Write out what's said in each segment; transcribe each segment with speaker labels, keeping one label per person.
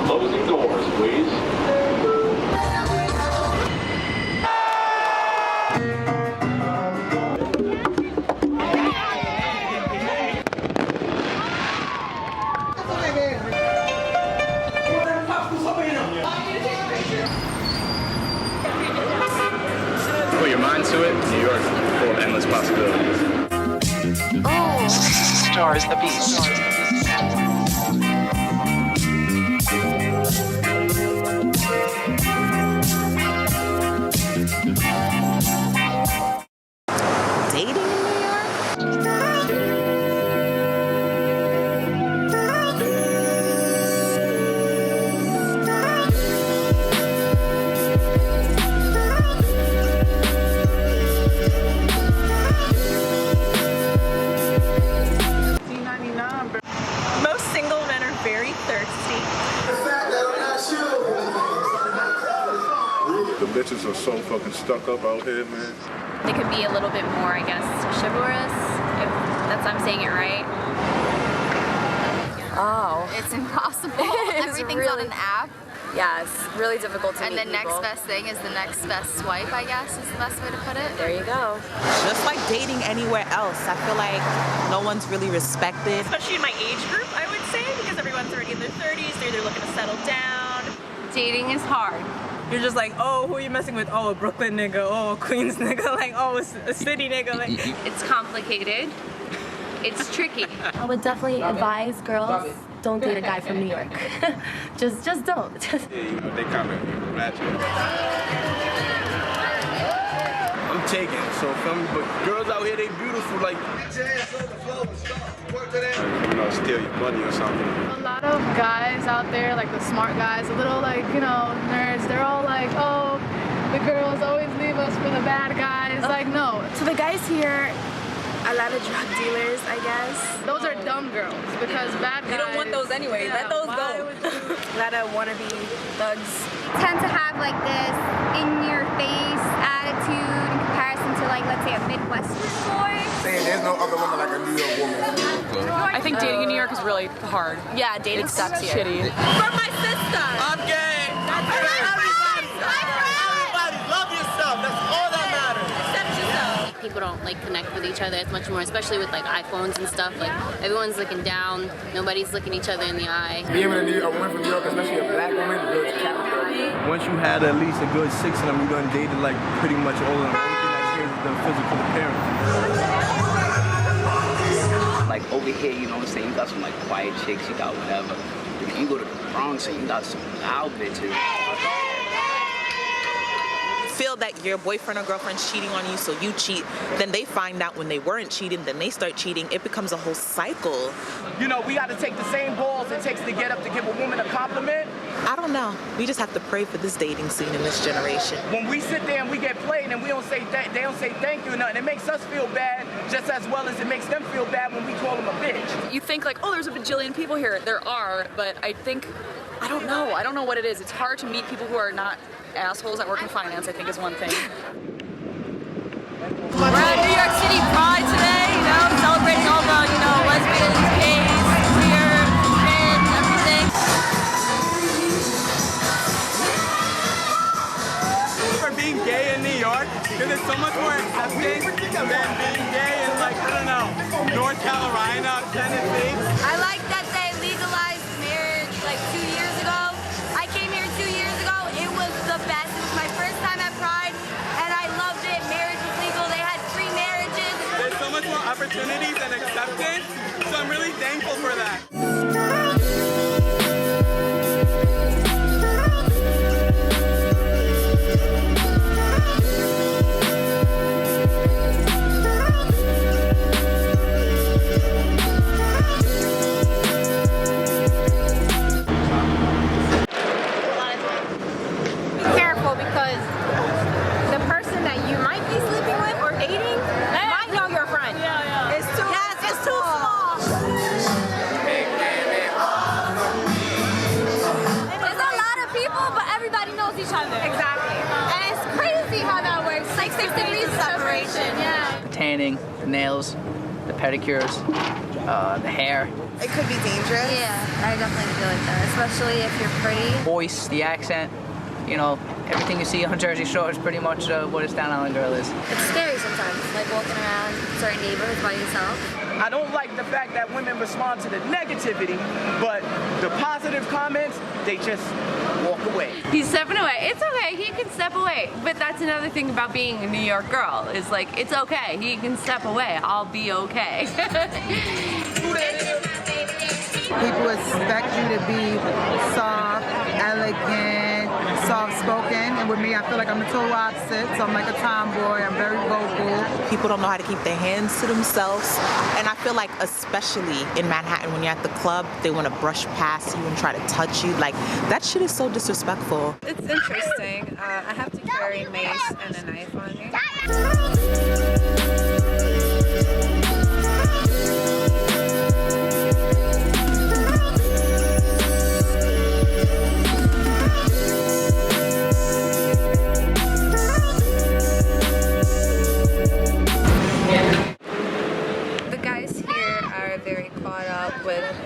Speaker 1: Closing doors, please.
Speaker 2: Put your mind to it, New York full of endless possibilities.
Speaker 3: Oh, stars the beast.
Speaker 4: Dating in New York?
Speaker 5: Most single men are very thirsty.
Speaker 6: The bitches are so fucking stuck up out here, man.
Speaker 7: They could be a little bit more, I guess, chivalrous, if I'm saying it right.
Speaker 4: Oh.
Speaker 7: It's impossible. Everything's on an app.
Speaker 4: Yeah, it's really difficult to
Speaker 7: And
Speaker 4: meet
Speaker 7: the next
Speaker 4: people.
Speaker 7: best thing is the next best swipe, I guess, is the best way to put it.
Speaker 4: There you go.
Speaker 8: Just like dating anywhere else, I feel like no one's really respected.
Speaker 5: Especially in my age group, I would say, because everyone's already in their 30s, they're either looking to settle down.
Speaker 7: Dating is hard.
Speaker 5: You're just like, oh, who are you messing with? Oh, a Brooklyn nigga, oh, a Queens nigga, like, oh, a city nigga. Like.
Speaker 7: It's complicated. It's tricky.
Speaker 9: I would definitely advise girls, don't date a guy from New York. just don't.
Speaker 6: Yeah, you know, they kind of match up.
Speaker 2: I'm taking, so feel me? But girls out here, they beautiful, like.
Speaker 6: You know, steal your money or something.
Speaker 10: A lot of guys out there, like the smart guys, a little like, you know, nerds, they're all like, oh, the girls always leave us for the bad guys. Like, no.
Speaker 11: So the guys here, a lot of drug dealers, I guess.
Speaker 10: Those are dumb girls because bad guys.
Speaker 5: You don't want those anyway.
Speaker 10: Yeah,
Speaker 5: let those go.
Speaker 11: A lot of wannabe thugs.
Speaker 7: Tend to have like this in-your-face attitude in comparison to like, let's say, a Midwestern boy.
Speaker 12: Saying there's no other woman like a New York woman.
Speaker 5: I think dating in New York is really hard.
Speaker 4: Yeah, dating sucks here.
Speaker 5: Shitty.
Speaker 7: For my sister.
Speaker 2: I'm gay! Everybody, love yourself. That's all that matters.
Speaker 7: Accept yourself.
Speaker 13: People don't like connect with each other as much more, especially with like iPhones and stuff. Like everyone's looking down, nobody's looking each other in the eye.
Speaker 12: Being with a woman from New York, especially a black woman, builds character.
Speaker 2: Once you had at least a good 6 of them, you're gonna date like pretty much all of them. The only thing that changes is the physical appearance.
Speaker 14: Like over here, you know what I'm saying? You got some like quiet chicks, you got whatever. You go to the Bronx and you got some loud bitches.
Speaker 8: Feel that your boyfriend or girlfriend's cheating on you, so you cheat. Then they find out when they weren't cheating, then they start cheating. It becomes a whole cycle.
Speaker 2: You know, we gotta take the same balls it takes to get up to give a woman a compliment.
Speaker 8: I don't know. We just have to pray for this dating scene in this generation.
Speaker 2: When we sit there and we get played and we don't say they don't say thank you or nothing, it makes us feel bad just as well as it makes them feel bad when we call them a bitch.
Speaker 5: You think like, oh, there's a bajillion people here. There are, but I think, I don't know. I don't know what it is. It's hard to meet people who are not assholes that work in finance, I think is one thing.
Speaker 7: We're at New York City Pride today, you know, celebrating all the, you know, lesbians, gays, queer, men, everything.
Speaker 2: For being gay in New York, because it's so much more accepting than being gay in like, I don't know, North Carolina, Tennessee.
Speaker 7: I like that they legalized marriage like 2 years ago. I came here 2 years ago. It was the best. It was my first time at Pride, and I loved it. Marriage was legal. They had free marriages.
Speaker 2: There's so much more opportunities and acceptance, so I'm really thankful for that.
Speaker 7: Careful because the person that you might be sleeping with or dating might know your friend.
Speaker 5: Yeah.
Speaker 7: It's too small. There's a lot of people, but everybody knows each other. Exactly. And it's crazy how that works. Like 6 degrees of separation. Yeah.
Speaker 14: Tanning, nails, the pedicures,
Speaker 12: The hair.
Speaker 1: It could be dangerous.
Speaker 4: Yeah, I definitely feel like that, especially if you're pretty.
Speaker 12: Voice, the accent, you know, everything you see on Jersey Shore is pretty much what a Staten Island girl is.
Speaker 4: It's scary sometimes, like walking around certain neighborhoods by yourself.
Speaker 12: I don't like the fact that women respond to the negativity, but the positive comments, they just walk away.
Speaker 15: He's stepping away. It's okay, he can step away. But that's another thing about being a New York girl, is like, it's okay, he can step away, I'll be okay.
Speaker 1: People expect you to be soft, elegant, soft-spoken, and with me, I feel like I'm the total opposite, so I'm like a tomboy, I'm very vocal.
Speaker 8: People don't know how to keep their hands to themselves, and I feel like especially in Manhattan when you're at the club, they want to brush past you and try to touch you. Like, that shit is so disrespectful.
Speaker 16: It's interesting. I have to carry mace and a knife on me.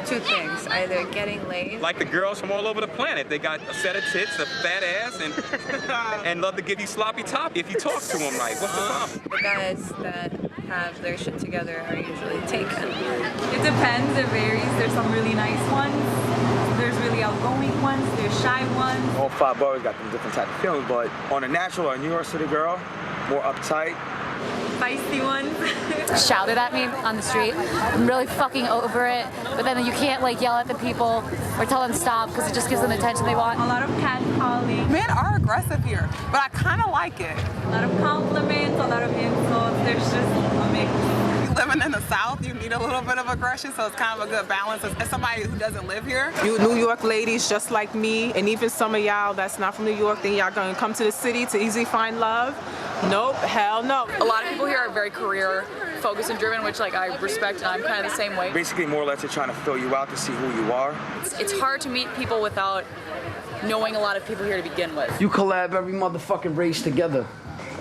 Speaker 16: Two things, either getting laid.
Speaker 2: Like the girls from all over the planet. They got a set of tits, a fat ass, and love to give you sloppy top if you talk to them right. What's the problem?
Speaker 16: The guys that have their shit together are usually taken.
Speaker 5: It depends, it varies. There's some really nice ones. There's really outgoing ones. There's shy ones.
Speaker 12: All 5 boys got them different type of feelings, but on a natural or New York City girl, more uptight.
Speaker 5: Feisty ones.
Speaker 17: Shouted at me on the street. I'm really fucking over it. But then you can't like yell at the people or tell them to stop because it just gives them the attention they want.
Speaker 5: A lot of catcalling.
Speaker 18: Men are aggressive here, but I kind of like it.
Speaker 5: A lot of compliments, a lot of insults. There's just a mix.
Speaker 18: Living in the South, you need a little bit of aggression, so it's kind of a good balance as somebody who doesn't live here.
Speaker 8: You New York ladies just like me, and even some of y'all that's not from New York, then y'all gonna come to the city to easily find love? Nope, hell no.
Speaker 5: A lot of people here are very career focused and driven, which like I respect, and I'm kind of the same way.
Speaker 12: Basically, more or less, they're trying to fill you out to see who you are.
Speaker 5: It's hard to meet people without knowing a lot of people here to begin with.
Speaker 19: You collab every motherfucking race together.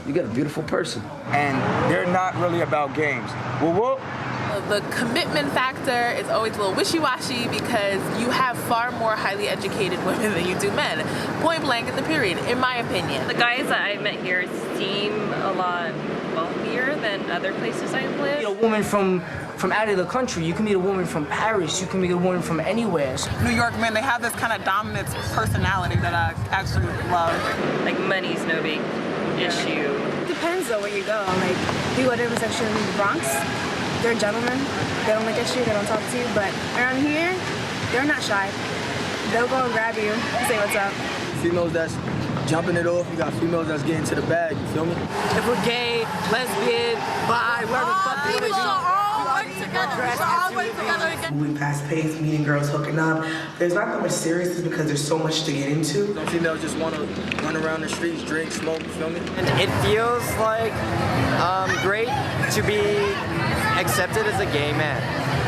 Speaker 19: You get a beautiful person.
Speaker 12: And they're not really about games. Whoop, whoop.
Speaker 20: The commitment factor is always a little wishy-washy because you have far more highly educated women than you do men. Point blank at the period, in my opinion.
Speaker 21: The guys that I met here seem a lot wealthier than other places I've lived.
Speaker 19: You meet a woman from out of the country. You can meet a woman from Paris. You can meet a woman from anywhere.
Speaker 18: New York men, they have this kind of dominant personality that I actually love.
Speaker 21: Like money's no big issue.
Speaker 11: It depends though where you go. Like, if you go to a section in the Bronx, they're gentlemen. They don't look at you, they don't talk to you. But around here, they're not shy. They'll go and grab you and say what's up.
Speaker 12: Females that's jumping it off, you got females that's getting to the bag, you feel me?
Speaker 20: If we're gay, lesbian, bi, whatever the fuck you want to do.
Speaker 22: Moving fast paced, meeting girls, hooking up. There's not that much seriousness because there's so much to get into.
Speaker 12: Some females just want to run around the streets, drink, smoke, you feel me?
Speaker 23: And it feels like great to be accepted as a gay man.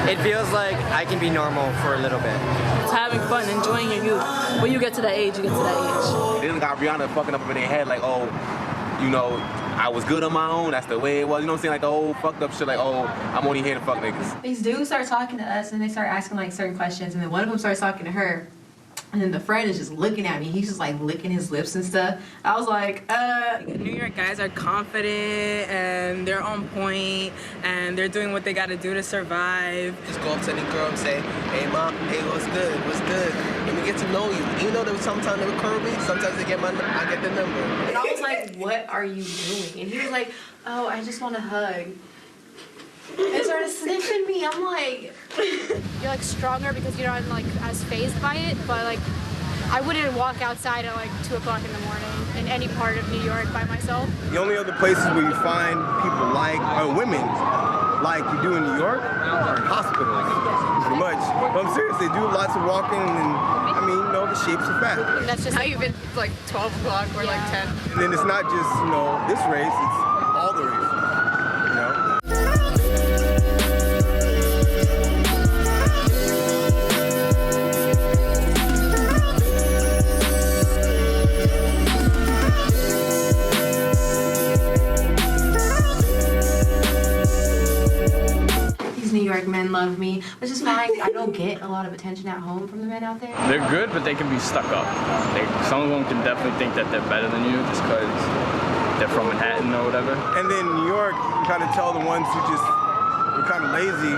Speaker 23: It feels like I can be normal for a little bit.
Speaker 24: It's having fun, enjoying your youth. When you get to that age, you get to that age.
Speaker 6: They done got Rihanna fucking up in their head like, oh, you know, I was good on my own, that's the way it was. You know what I'm saying? Like the old fucked up shit like, oh, I'm only here to fuck niggas.
Speaker 25: These dudes start talking to us and they start asking like certain questions, and then one of them starts talking to her. And then the friend is just looking at me. He's just like licking his lips and stuff. I was like,
Speaker 26: New York guys are confident and they're on point and they're doing what they gotta do to survive.
Speaker 27: Just go up to any girl and say, hey mom, hey, what's good, what's good? Let me get to know you. You know that sometimes they would curve me, sometimes I get the number.
Speaker 25: And I was like, what are you doing? And he was like, oh, I just want a hug. And started sniffing me. I'm like,
Speaker 28: you're like stronger because you're not like as fazed by it, but like I wouldn't walk outside at like 2 o'clock in the morning in any part of New York by myself.
Speaker 6: The only other places where you find people like, or women, like you do in New York, are in hospitals, pretty much. But I'm serious, they do lots of walking and, I mean, you know, the shapes are fat.
Speaker 28: And that's just how you've been like 12 o'clock or like 10.
Speaker 6: And then it's not just, you know, this race, it's all the races, you know?
Speaker 25: New York men love me. It's just fine. I don't get a lot of attention at home from the men out there.
Speaker 3: They're good, but they can be stuck up. Some of them can definitely think that they're better than you just because they're from Manhattan or whatever.
Speaker 6: And then New York, you kind of tell the ones who just were kind of lazy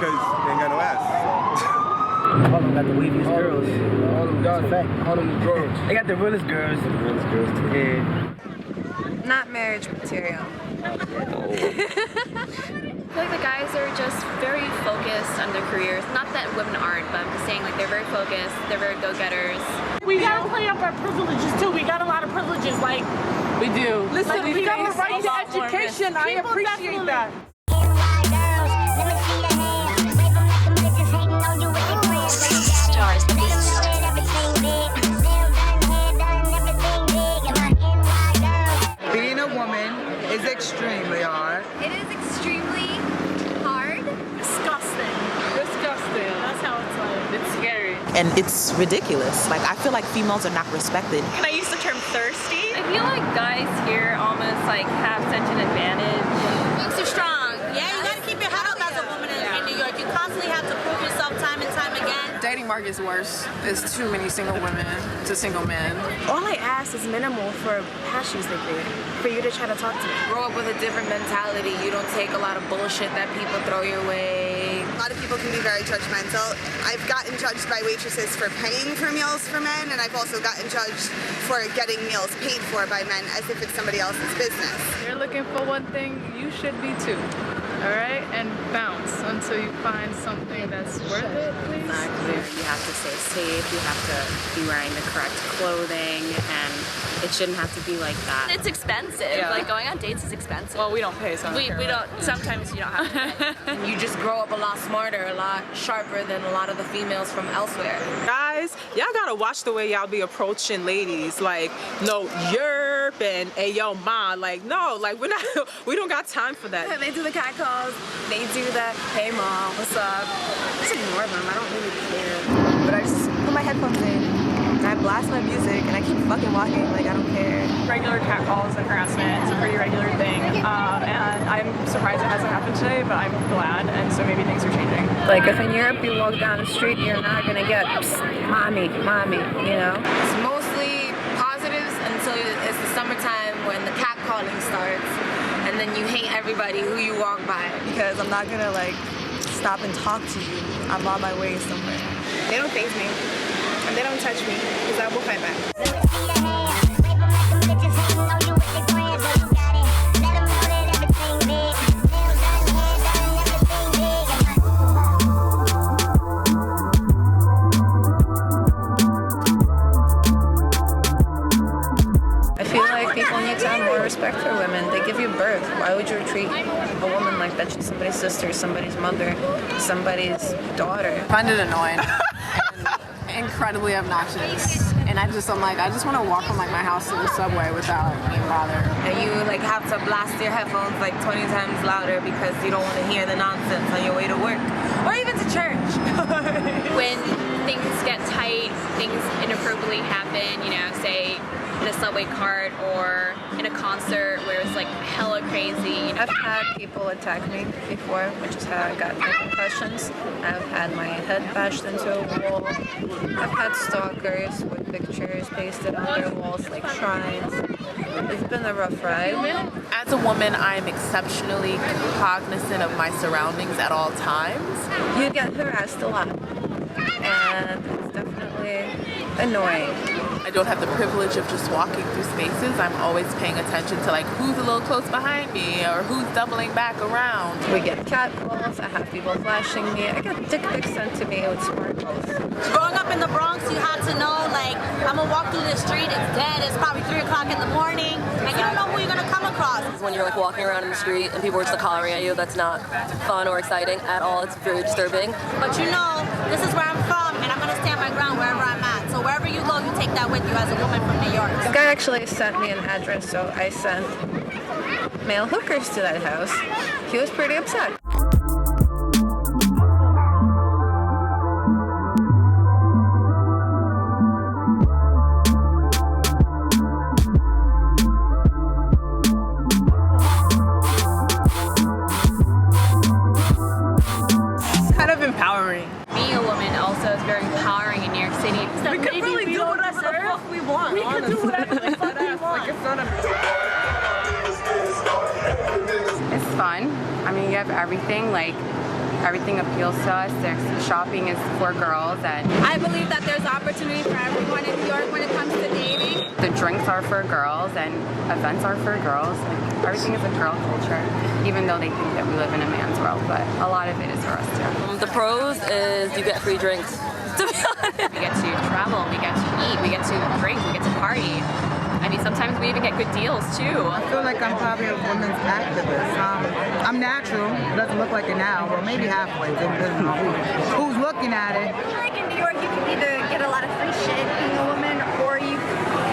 Speaker 6: because they ain't got no ass.
Speaker 19: All of them got the weaviest girls. All of them got all of them girls. They got the realest girls. The realest girls too. Yeah.
Speaker 16: Not marriage material.
Speaker 5: I feel like the guys are just very focused on their careers. Not that women aren't, but I'm just saying like they're very focused, they're very go-getters.
Speaker 24: We gotta play up our privileges too. We got a lot of privileges, like we do. Listen, like, we got a right to education. I appreciate that.
Speaker 1: Being a woman is extremely hard.
Speaker 28: It is extremely hard.
Speaker 24: Disgusting. Disgusting. That's how it's like. It's scary.
Speaker 8: And it's ridiculous. Like, I feel like females are not respected.
Speaker 21: Can I use the term thirsty? I feel like guys here almost like have such an advantage.
Speaker 4: Makes you strong. Yeah, you gotta keep your head up as a woman in New York. You constantly have to prove yourself time and time again.
Speaker 18: Dating market's worse. There's too many single women to single men.
Speaker 11: All I ask is minimal for passions like that, for you to try to talk to me.
Speaker 7: Grow up with a different mentality. You don't take a lot of bullshit that people throw your way.
Speaker 9: A lot of people can be very judgmental. I've gotten judged by waitresses for paying for meals for men, and I've also gotten judged for getting meals paid for by men as if it's somebody else's business.
Speaker 10: You're looking for one thing, you should be too. All right, and bounce until you find something that's worth it, please.
Speaker 13: Exactly. You have to stay safe. You have to be wearing the correct clothing, and it shouldn't have to be like that.
Speaker 5: It's expensive.
Speaker 13: Yeah.
Speaker 5: Like going on dates is expensive.
Speaker 13: Well, we don't pay, so
Speaker 5: we don't. Sometimes you don't have to pay.
Speaker 7: You just grow up a lot smarter, a lot sharper than a lot of the females from elsewhere.
Speaker 18: Guys, y'all gotta watch the way y'all be approaching ladies. Like, no, yerp and hey yo ma. Like, no, like we don't got time for that.
Speaker 11: They do the cat calls. They do the hey mom, what's up? Just ignore them. I don't really care. But I just put my headphones in and I blast my music and I keep fucking walking like I don't care.
Speaker 14: Regular catcalls and harassment is a pretty regular thing, and I'm surprised it hasn't happened today, but I'm glad, and so maybe things are changing.
Speaker 11: Like if in Europe you walk down the street, you're not gonna get mommy, you know?
Speaker 7: It's mostly positives until it's the summertime when the catcalling starts. And then you hate everybody who you walk by.
Speaker 11: Because I'm not gonna like stop and talk to you. I'm on my way somewhere. They don't faze me. And they don't touch me. Because I will fight back.
Speaker 16: I feel like people need to have more respect for women. They give you birth. Why would you treat a woman like that? She's somebody's sister, somebody's mother, somebody's daughter.
Speaker 18: I find it annoying and incredibly obnoxious. And I'm like, I just want to walk from like my house to the subway without being bothered.
Speaker 7: And you like have to blast your headphones like 20 times louder because you don't want to hear the nonsense on your way to work or even to church.
Speaker 5: When things get tight, things inappropriately happen, you know, say in a subway cart or in a concert where it's like hella crazy.
Speaker 16: I've had people attack me before, which is how I got my concussions. I've had my head bashed into a wall. I've had stalkers with pictures pasted on their walls like shrines. It's been a rough ride.
Speaker 20: As a woman, I'm exceptionally cognizant of my surroundings at all times.
Speaker 16: You get harassed a lot, and it's definitely annoying.
Speaker 20: I don't have the privilege of just walking through spaces. I'm always paying attention to like who's a little close behind me or who's doubling back around.
Speaker 16: We get catcalls, I have people flashing me, I get dick pics sent to me with sparkles.
Speaker 4: Growing up in the Bronx, you had to know, like, I'm gonna walk through the street, it's dead, it's probably 3 o'clock in the morning, and you don't know who you're gonna come across.
Speaker 15: When you're like walking around in the street and people are just hollering at you, that's not fun or exciting at all. It's very disturbing.
Speaker 4: But you know, this is where I'm from, and I'm gonna stand my ground wherever I'm at. So wherever you go, you take that with you as a woman from New York.
Speaker 16: This guy actually sent me an address, so I sent male hookers to that house. He was pretty upset.
Speaker 11: Kind of
Speaker 5: city.
Speaker 24: We could really do whatever the fuck we want. We could do whatever the fuck we want. It's not a...
Speaker 2: It's fun. I mean, you have everything, like, everything appeals to us. There's shopping is for girls, and
Speaker 5: I believe that there's opportunity for everyone in New York when it comes to dating.
Speaker 2: the drinks are for girls and events are for girls. Like, everything is a girl culture, even though they think that we live in a man's world, but a lot of it is for us too.
Speaker 15: The pros is you get free drinks. To be honest.
Speaker 5: We get to travel, we get to eat, we get to drink, we get to party. I mean, sometimes we even get good deals too.
Speaker 1: I feel like I'm probably a women's activist. I'm natural. It doesn't look like it now. Well, maybe halfway. Depending on who's looking at it.
Speaker 11: I feel like in New York, you can either get a lot of free shit being a woman, or you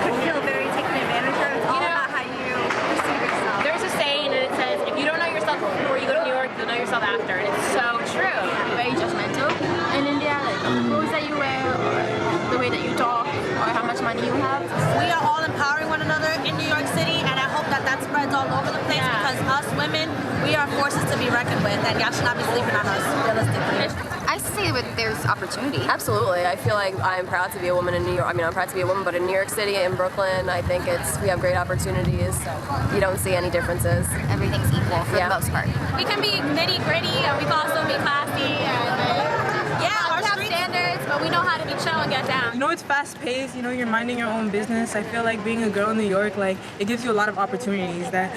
Speaker 11: could feel very taken advantage of. It's all about how you perceive yourself.
Speaker 5: There's a saying and it says, if you don't know yourself before you go to New York, you'll know yourself after. And it's so true.
Speaker 28: Very judgmental. In India, like clothes that you wear, or the way that you talk, or how much money you have.
Speaker 4: We are all empowering one another in New York City, and I hope that that spreads all over the place because us women, we are forces to be reckoned with, and y'all should not be sleeping on us, realistically.
Speaker 15: I say that there's opportunity. Absolutely. I feel like I'm proud to be a woman in New York. I mean, I'm proud to be a woman, but in New York City, in Brooklyn, I think we have great opportunities. You don't see any differences.
Speaker 11: Everything's equal for the most part.
Speaker 4: We can be nitty gritty, and we can also be classy, and
Speaker 28: We have standards, but we know how to be chill and get down.
Speaker 18: You know, it's fast paced, you know, you're minding your own business. I feel like being a girl in New York, like, it gives you a lot of opportunities that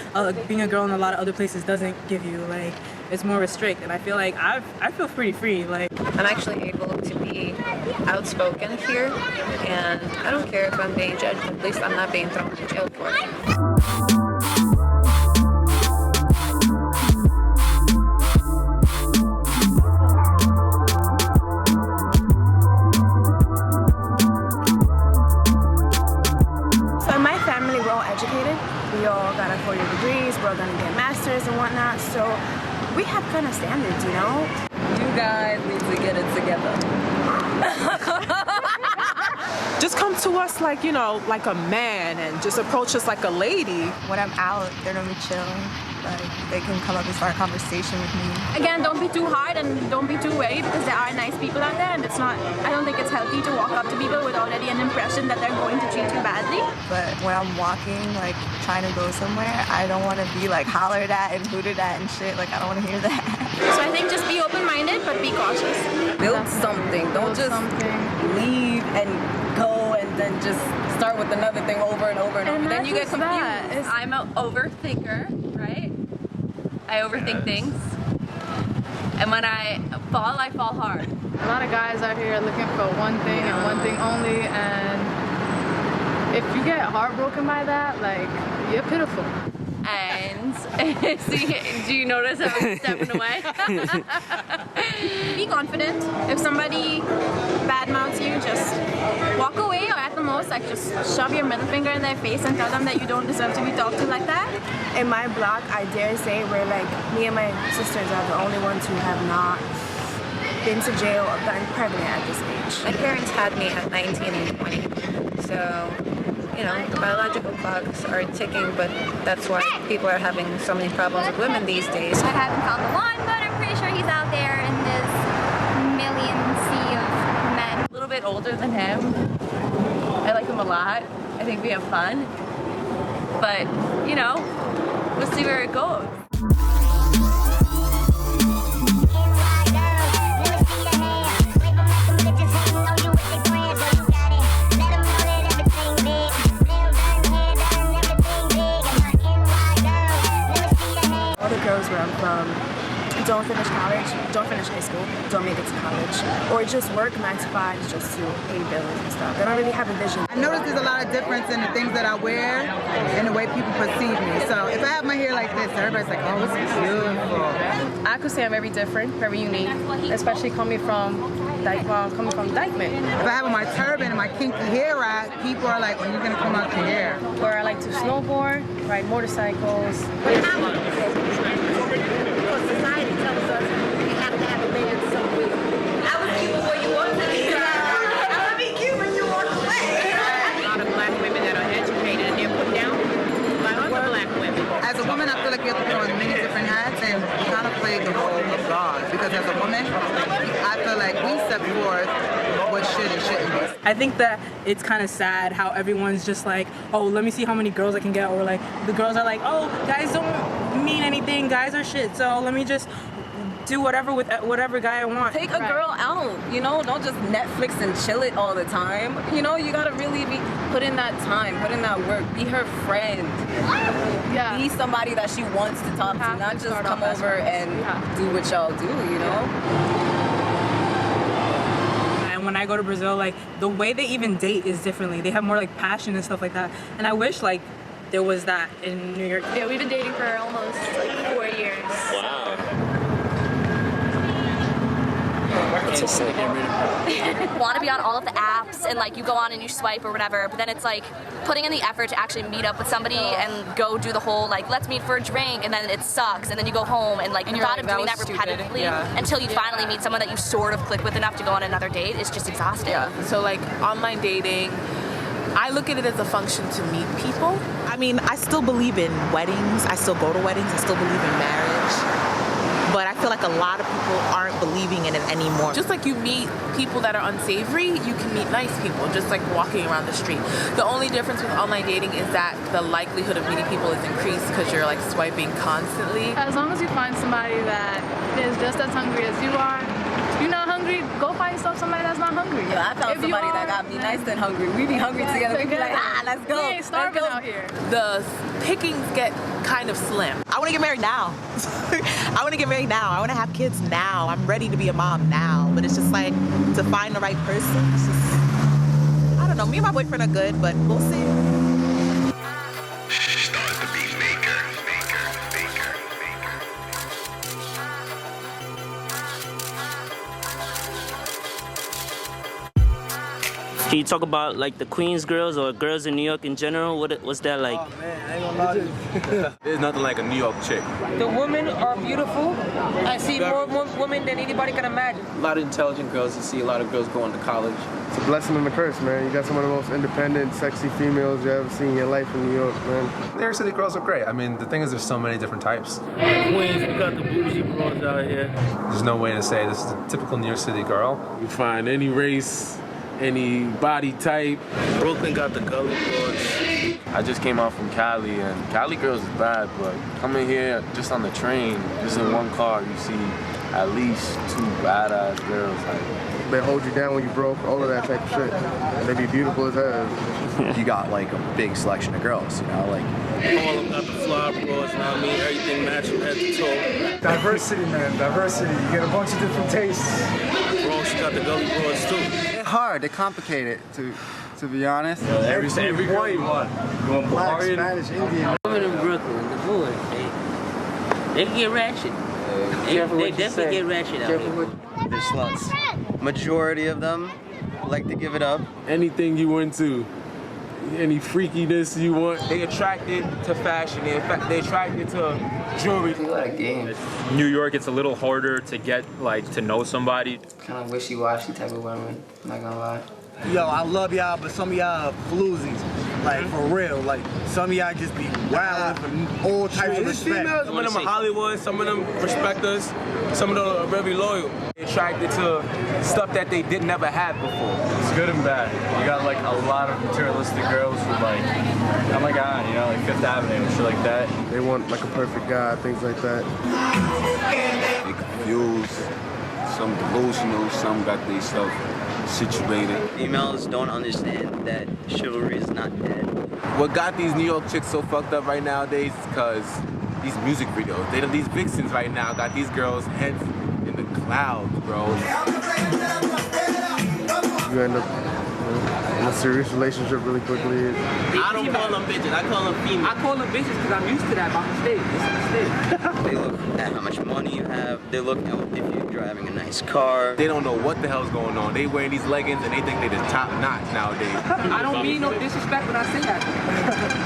Speaker 18: being a girl in a lot of other places doesn't give you. Like, it's more restricted, and I feel like I feel pretty free. Like,
Speaker 16: I'm actually able to be outspoken here, and I don't care if I'm being judged, at least I'm not being thrown in jail for it.
Speaker 11: Educated. We all got our 4-year degrees, we're all gonna get masters and whatnot, so we have kind of standards, you know?
Speaker 15: You guys need to get it together.
Speaker 18: just come to us like, you know, like a man, and just approach us like a lady.
Speaker 11: When I'm out, they're gonna be chilling. Like, they can come up and start a conversation with me.
Speaker 28: Again, don't be too hard and don't be too wary, because there are nice people out there, and it's not, I don't think it's healthy to walk up to people with already an impression that they're going to treat you badly.
Speaker 11: But when I'm walking, like, trying to go somewhere, I don't want to be, like, hollered at and hooted at and shit. Like, I don't want to hear that.
Speaker 28: So I think just be open-minded, but be cautious.
Speaker 15: Build something. Don't just leave and go and then just start with another thing over and over and over. Then you get confused.
Speaker 5: I'm an overthinker, right? I overthink things. And when I fall hard.
Speaker 10: A lot of guys out here are looking for one thing and one thing only, and if you get heartbroken by that, like, you're pitiful.
Speaker 5: And see, do you notice how I'm stepping away?
Speaker 28: Be confident. If somebody badmouths you, just walk away, or at the most, like, just shove your middle finger in their face and tell them that you don't deserve to be talked to like that.
Speaker 11: In my block, I dare say we're like, me and my sisters are the only ones who have not been to jail or gotten pregnant at this age.
Speaker 16: My parents had me at 19 and 20, so, you know, the biological clocks are ticking, but that's why people are having so many problems with women these days.
Speaker 11: I haven't found the one, but I'm pretty sure he's out there in this million sea of men.
Speaker 5: A little bit older than him. I like him a lot. I think we have fun. But, you know, we'll see where it goes.
Speaker 11: All the girls where I'm from don't finish college, don't finish high school, don't make it to college, or just work 9 to 5 just to pay bills and stuff. They don't really have a vision.
Speaker 1: I notice there's a lot of difference in the things that I wear and the way people perceive me. So if I have my hair like this, everybody's like, oh, it's beautiful.
Speaker 14: I could say I'm very different, very unique, especially coming from Dykeman.
Speaker 1: If I have my turban and my kinky hair out, people are like, when are you going to come out your hair?
Speaker 14: Where I like to snowboard, ride motorcycles.
Speaker 11: Society tells us we have to have a man somewhere. I was cute before you walked away. I would be cute when you walk away.
Speaker 14: A lot of black women that are educated and they're put down by other black women.
Speaker 1: As a woman, I feel like you have to put on many different hats and kind of play the role of God. Because as a woman, I feel like we set forth what should and shouldn't be.
Speaker 18: I think that it's kind of sad how everyone's just like, oh, let me see how many girls I can get, or like the girls are like, oh, guys don't mean anything, guys are shit, so let me just do whatever with whatever guy I want.
Speaker 3: Take a girl out, you know, don't just Netflix and chill it all the time. You know, you gotta really put in that time, put in that work, be her friend. Yeah. Be somebody that she wants to talk to, not just come over and do what y'all do, you know?
Speaker 18: And when I go to Brazil, like the way they even date is differently. They have more like passion and stuff like that. And I wish like there was that in New York.
Speaker 28: Yeah, we've been dating for almost like 4 years.
Speaker 12: Wow.
Speaker 15: Want to be on all of the apps and like you go on and you swipe or whatever, but then it's like putting in the effort to actually meet up with somebody and go do the whole like let's meet for a drink, and then it sucks, and then you go home and like without him doing that repetitively until you finally meet someone that you sort of click with enough to go on another date, it's just exhausting.
Speaker 20: Yeah. So like online dating, I look at it as a function to meet people.
Speaker 8: I mean, I still believe in weddings. I still go to weddings. I still believe in marriage. But I feel like a lot of people aren't believing in it anymore.
Speaker 20: Just like you meet people that are unsavory, you can meet nice people, just like walking around the street. The only difference with online dating is that the likelihood of meeting people is increased because you're like swiping constantly.
Speaker 10: As long as you find somebody that is just as hungry as you are, if you're not hungry, go find yourself somebody that's not hungry.
Speaker 3: Yeah, I found somebody that got me nice and hungry. We be hungry together. We be like, let's go.
Speaker 10: We ain't starving out here.
Speaker 20: The pickings get kind of slim.
Speaker 8: I want to get married now. I want to get married now. I want to have kids now. I'm ready to be a mom now. But it's just like to find the right person. It's just, I don't know. Me and my boyfriend are good, but we'll see.
Speaker 12: Can you talk about like the Queens girls or girls in New York in general? What's that like?
Speaker 19: Oh man, I ain't gonna lie to you.
Speaker 6: There's nothing like a New York chick.
Speaker 17: The women are beautiful. I see more women than anybody can imagine.
Speaker 22: A lot of intelligent girls. You see a lot of girls going to college.
Speaker 23: It's a blessing and a curse, man. You got some of the most independent, sexy females you ever seen in your life in New York, man.
Speaker 25: New York City girls are great. I mean, the thing is there's so many different types.
Speaker 12: Queens, we got the bougie girls out here.
Speaker 25: There's no way to say this is a typical New York City girl.
Speaker 26: You find any race, any body type.
Speaker 12: Brooklyn got the gully girls.
Speaker 27: I just came out from Cali, and Cali girls is bad, but coming here just on the train, just in one car, you see at least 2 badass girls.
Speaker 23: They hold you down when you broke, all of that type of shit. They be beautiful as hell.
Speaker 29: You got like a big selection of girls, you know, like.
Speaker 12: All of them got the fly bros, you know what I mean? Everything matching head to toe.
Speaker 19: Diversity, man, diversity. You get a bunch of different tastes.
Speaker 12: Bro, she got the gully bros too.
Speaker 29: It's hard, they complicate it, to be honest.
Speaker 19: Every girl you want. You want black, Spanish, Indian.
Speaker 30: Women in Brooklyn, the boys, they can get ratchet. They definitely get ratchet out here.
Speaker 29: They're sluts. Majority of them like to give it up.
Speaker 26: Anything you into, any freakiness you want.
Speaker 6: They attracted to fashion. They attracted to jewelry.
Speaker 29: A lot of games.
Speaker 31: New York, it's a little harder to get like to know somebody.
Speaker 29: Kind of wishy-washy type of women. Not gonna lie.
Speaker 19: Yo, I love y'all, but some of y'all are floozies. Like, for real. Like, some of y'all just be wilding for all types of respect.
Speaker 6: Some of them are Hollywood, some of them respect us, some of them are very loyal. They're attracted to stuff that they didn't never have before.
Speaker 26: It's good and bad. You got like a lot of materialistic girls who like, oh my god, you know, like Fifth Avenue and shit like that.
Speaker 23: They want like a perfect guy, things like that.
Speaker 32: They confused, some delusional, some got themselves situated.
Speaker 29: Females don't understand that chivalry is not dead.
Speaker 6: What got these New York chicks so fucked up right nowadays is because these music videos. These vixens right now got these girls' heads in the clouds, bro.
Speaker 23: You end up in a serious relationship really quickly.
Speaker 30: I don't call them bitches, I call them females. I call them bitches because I'm used to that by mistake. It's a mistake.
Speaker 29: They look at how much money you have. They look at if you're driving a nice car.
Speaker 6: They don't know what the hell's going on. They wearing these leggings and they think they're the top notch nowadays.
Speaker 30: I don't mean no disrespect when I say that.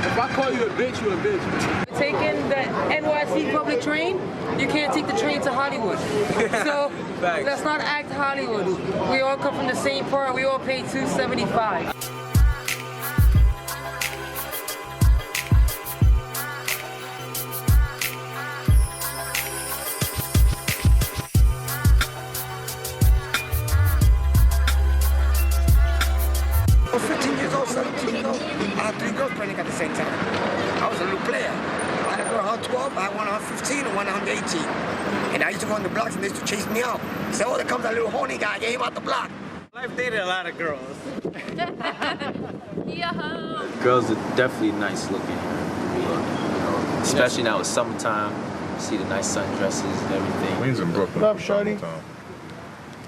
Speaker 26: If I call you a bitch, you a bitch.
Speaker 17: Taking the NYC public train, you can't take the train to Hollywood. So let's not act Hollywood. We all come from the same part. We all pay $2.75.
Speaker 19: I was 15 years old, 17 years old. I had 3 girls pregnant at the same time. I was a little player. I had a girl around 12, I had one around 15, and one around 18. And I used to go on the blocks and they used to chase me out. Say, oh, there comes that little horny guy, get him out the block.
Speaker 1: I've dated a lot of girls.
Speaker 28: Yo.
Speaker 22: Girls are definitely nice looking here. You know, especially now it's summertime. You see the nice sundresses and everything.
Speaker 2: Queens in Brooklyn.
Speaker 23: What up, shorty?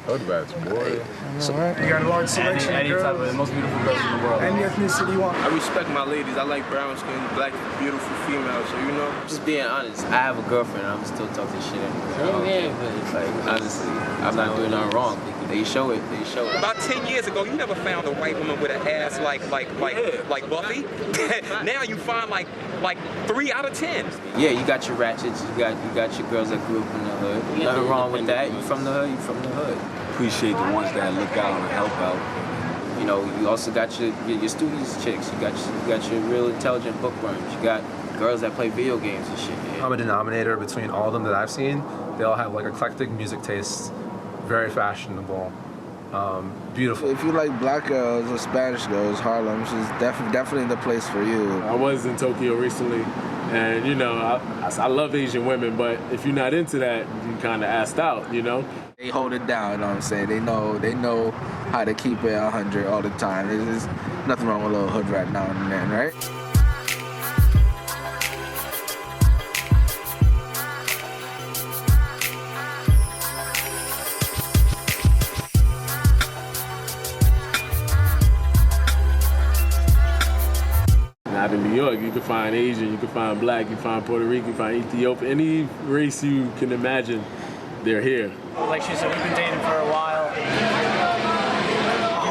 Speaker 2: Hood rats, boy.
Speaker 23: So, you got a large selection
Speaker 26: Any
Speaker 23: of
Speaker 26: type of
Speaker 23: girls?
Speaker 26: the most beautiful girls in the world.
Speaker 23: Any ethnicity you want.
Speaker 6: I respect my ladies. I like brown skin, black, beautiful females. So you know.
Speaker 22: Just being honest, I have a girlfriend and I'm still talking shit anyway. Like honestly, I'm not doing nothing wrong. They show it. They show it.
Speaker 4: About 10 years ago, you never found a white woman with an ass like Buffy. Now you find like 3 out of 10.
Speaker 22: Yeah, you got your ratchets. You got your girls that grew up in the hood. Nothing wrong with that. You from the hood. You from the hood.
Speaker 32: Appreciate the ones that look out and help out.
Speaker 22: You know, you also got your studious chicks. You got your real intelligent bookworms. You got girls that play video games and shit. Yeah.
Speaker 25: Common denominator between all of them that I've seen, they all have like eclectic music tastes, very fashionable, beautiful.
Speaker 23: If you like black girls or Spanish girls, Harlem is definitely the place for you.
Speaker 26: I was in Tokyo recently, and you know, I love Asian women, but if you're not into that, you kind of asked out, you know?
Speaker 23: They hold it down, you know what I'm saying? They know how to keep it 100 all the time. There's nothing wrong with a little hood rat now and then, right?
Speaker 26: Out in New York, you can find Asian, you can find black, you can find Puerto Rican, you can find Ethiopian, any race you can imagine, they're here.
Speaker 1: Like she said, we've been dating for a while. If you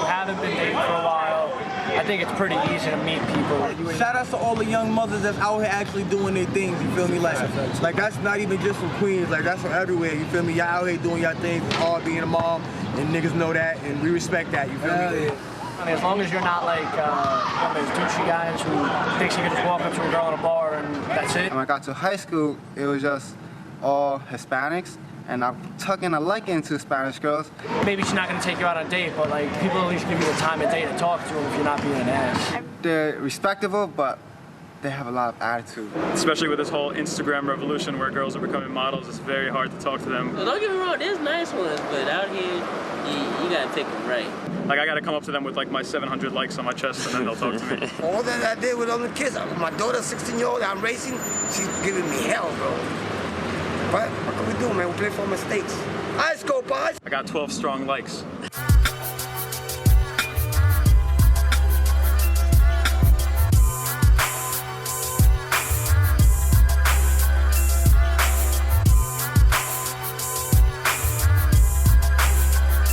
Speaker 1: haven't been dating for a while, I think it's pretty easy to meet people.
Speaker 19: Shout out to all the young mothers that's out here actually doing their things, you feel me? Like that's not even just from Queens, like that's from everywhere, you feel me? Y'all out here doing y'all things, it's hard being a mom, and niggas know that, and we respect that, you feel me?
Speaker 1: I mean, as long as you're not like one of those douchey guys who thinks you can just walk up to a girl in a bar and that's it.
Speaker 5: When I got to high school, it was just all Hispanics, and I took in a liking to Spanish girls.
Speaker 1: Maybe she's not going to take you out on a date, but like people at least give you the time of day to talk to them if you're not being an ass.
Speaker 5: They're respectable, but they have a lot of attitude.
Speaker 31: Especially with this whole Instagram revolution where girls are becoming models, it's very hard to talk to them.
Speaker 30: Well, don't get me wrong, there's nice ones, but out here, you gotta pick them right.
Speaker 31: Like I gotta come up to them with like my 700 likes on my chest and then they'll talk to me.
Speaker 19: All that I did with other kids, my daughter, 16-year-old, I'm racing, she's giving me hell, bro. But what can we do, man? We play for mistakes. Let's go, boys.
Speaker 31: I got 12 strong likes.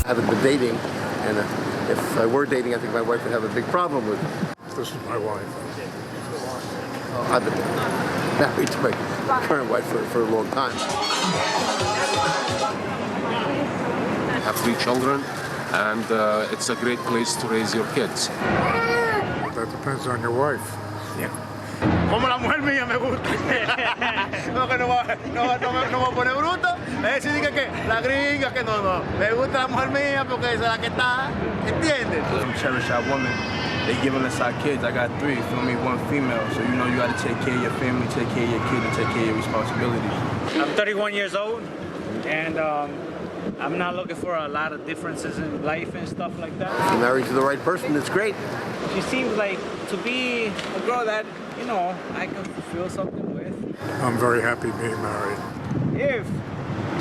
Speaker 7: I haven't been dating, and if I were dating, I think my wife would have a big problem with it.
Speaker 23: This is my wife.
Speaker 7: I've been married to my current wife for a long time.
Speaker 32: I have 3 children, and it's a great place to raise your kids.
Speaker 23: That depends on your wife.
Speaker 32: Yeah.
Speaker 19: Como la mujer mía me gusta. No, que no va a poner bruto. Es decir, que la gringa, que no. Me gusta la mujer mía porque es la que está. ¿Entiendes?
Speaker 6: Cherish our women. They giving us our kids. I got 3, feel me, 1 female. So you know you gotta take care of your family, take care of your kid, and take care of your responsibilities.
Speaker 1: I'm 31 years old, and I'm not looking for a lot of differences in life and stuff like that.
Speaker 7: If you're married to the right person, it's great.
Speaker 1: She seems like to be a girl that, you know, I can fulfill something with.
Speaker 23: I'm very happy being married.
Speaker 1: If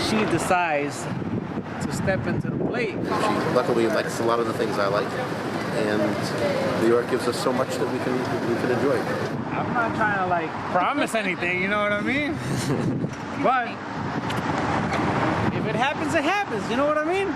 Speaker 1: she decides to step into the plate.
Speaker 7: She luckily likes a lot of the things I like, and New York gives us so much that we can enjoy.
Speaker 1: I'm not trying to like promise anything, you know what I mean? But if it happens, it happens, you know what I mean?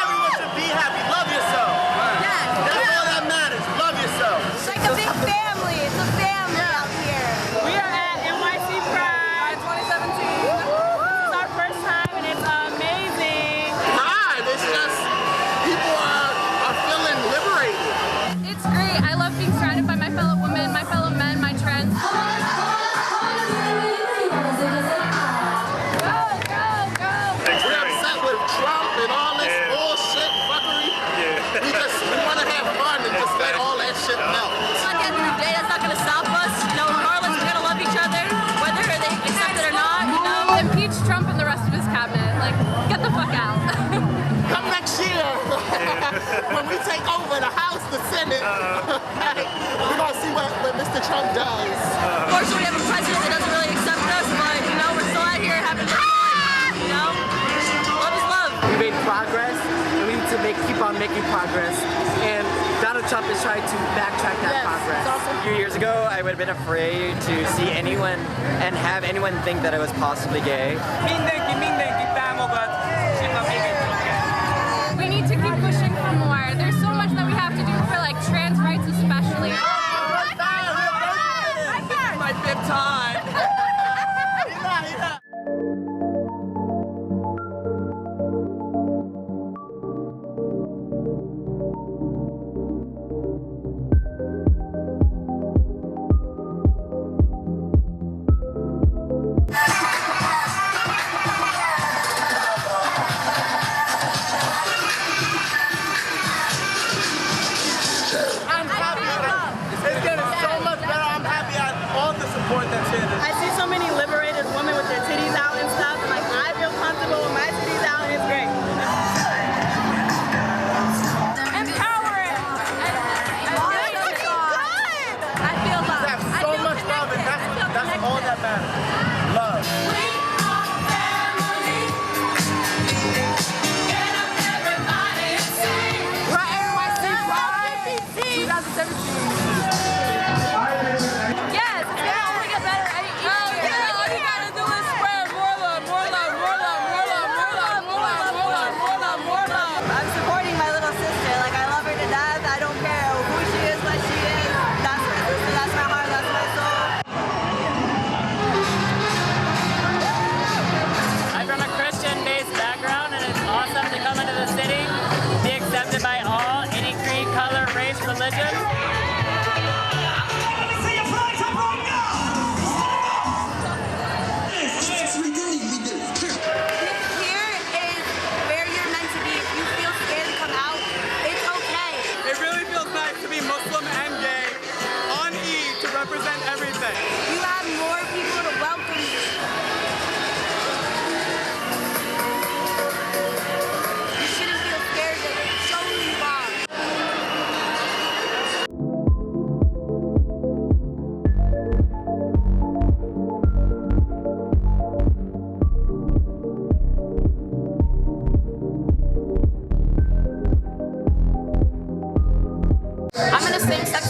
Speaker 19: Everyone should be happy. Love
Speaker 3: understand it. We're gonna see what Mr. Trump does.
Speaker 28: Unfortunately, we have a president that doesn't really accept us, but you know, we're still out here having fun. You know, love is love.
Speaker 9: We made progress, and we need to keep on making progress. And Donald Trump is trying to backtrack that progress.
Speaker 10: A few years ago, I would have been afraid to see anyone and have anyone think that I was possibly gay.
Speaker 28: We need to keep pushing for more. There's so much that we have to do for like trans rights especially.
Speaker 9: This is my fifth time. I see so many liberated women with their titties out and stuff. Like, I feel comfortable with my titties out, and it's great.
Speaker 28: Empowering. I feel love.
Speaker 3: We have so much love, and that's all that matters. Love.
Speaker 28: Yes, it's gonna only get better. All you gotta do is spread more love, more love, more love, more love, more love, more love, more love, more love, more love.
Speaker 9: I'm supporting my little sister. Like, I love her to death. I don't care who she is, what she is. That's my sister. That's my heart. That's my soul.
Speaker 11: I'm from a Christian-based background, and it's awesome to come into the city, be accepted by all, any creed, color, race, religion.
Speaker 28: Represent everything. You have more people to welcome you. You shouldn't feel scared to show who you are. I'm in a same-sex